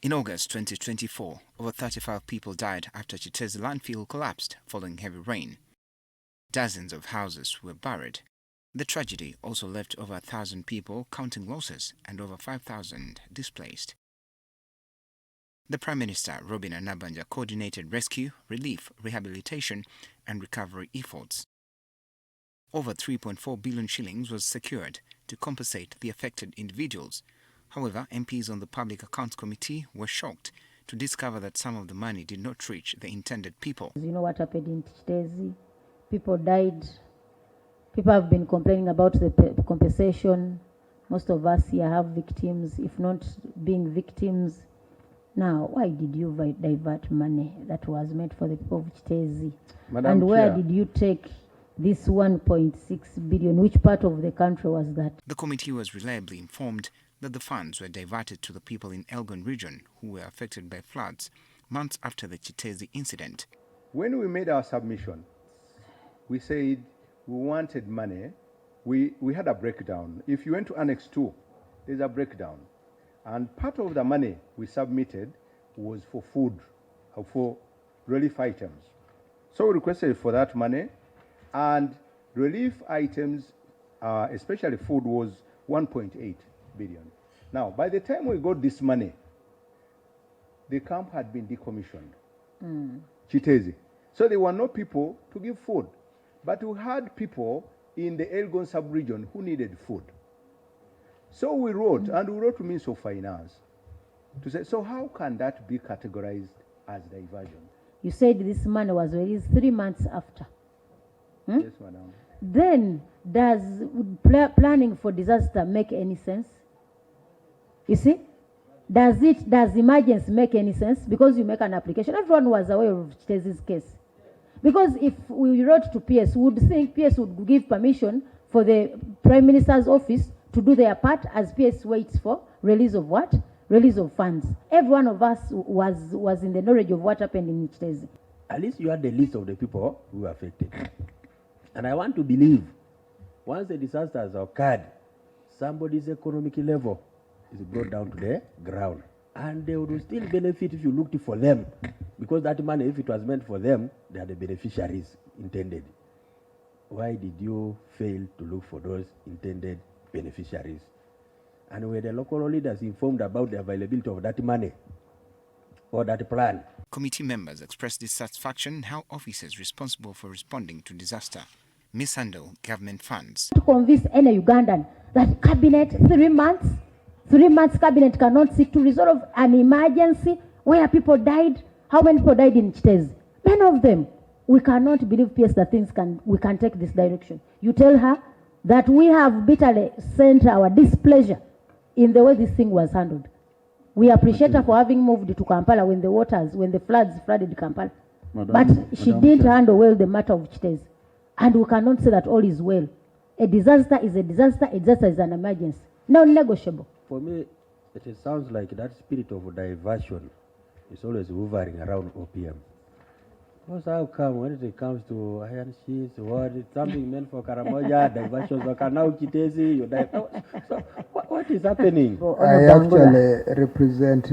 In August 2024, over 35 people died after Kiteezi Landfill collapsed following heavy rain. Dozens of houses were buried. The tragedy also left over 1,000 people counting losses and over 5,000 displaced. The Prime Minister, Robin Anabanja, coordinated rescue, relief, rehabilitation and recovery efforts. Over 3.4 billion shillings was secured to compensate the affected individuals. However, MPs on the Public Accounts Committee were shocked to discover that some of the money did not reach the intended people. You know what happened in Kiteezi? People died. People have been complaining about the compensation. Most of us here have victims, if not being victims. Now, why did you divert money that was meant for the people of Kiteezi? And where did you take this 1.6 billion? Which part of the country was that? The committee was reliably informed that the funds were diverted to the people in Elgon region who were affected by floods months after the Kiteezi incident. When we made our submission, we said we wanted money. We had a breakdown. If you went to Annex 2, there's a breakdown. And part of the money we submitted was for food, for relief items. So we requested for that money, and relief items, especially food, was 1.8 billion. Now, by the time we got this money, the camp had been decommissioned, Kiteezi. So there were no people to give food. But we had people in the Elgon sub-region who needed food. So we wrote, and we wrote to Minister of Finance to say, so how can that be categorized as diversion? You said this money was released 3 months after. Yes, madam. Then, does planning for disaster make any sense? You see? Does emergency make any sense? Because you make an application. Everyone was aware of Kiteezi's case. Because if we wrote to PS, we would think PS would give permission for the Prime Minister's office to do their part as PS waits for release of what? Release of funds. Every one of us was in the knowledge of what happened in Kiteezi. At least you had the list of the people who were affected. And I want to believe, once the disaster has occurred, somebody's economic level is brought down to the ground. And they would still benefit if you looked for them. Because that money, if it was meant for them, they are the beneficiaries intended. Why did you fail to look for those intended beneficiaries? And were the local leaders informed about the availability of that money or that plan? Committee members expressed dissatisfaction in how officers responsible for responding to disaster mishandle government funds. To convince any Ugandan that cabinet, 3 months cabinet cannot sit to resolve an emergency where people died. How many people died in Kiteezi? Many of them. We cannot believe, PS, that we can take this direction. You tell her that we have bitterly sent our displeasure in the way this thing was handled. We appreciate her for having moved to Kampala when the floods flooded Kampala. But she didn't handle well the matter of Kiteezi. And we cannot say that all is well. A disaster is a disaster. A disaster is an emergency. Non-negotiable. For me, it sounds like that spirit of diversion is always hovering around OPM. Because how come when it comes to iron sheets, what it's something meant for Karamoja, diversions, okay, now Kiteezi, you die. So what is happening? I actually represent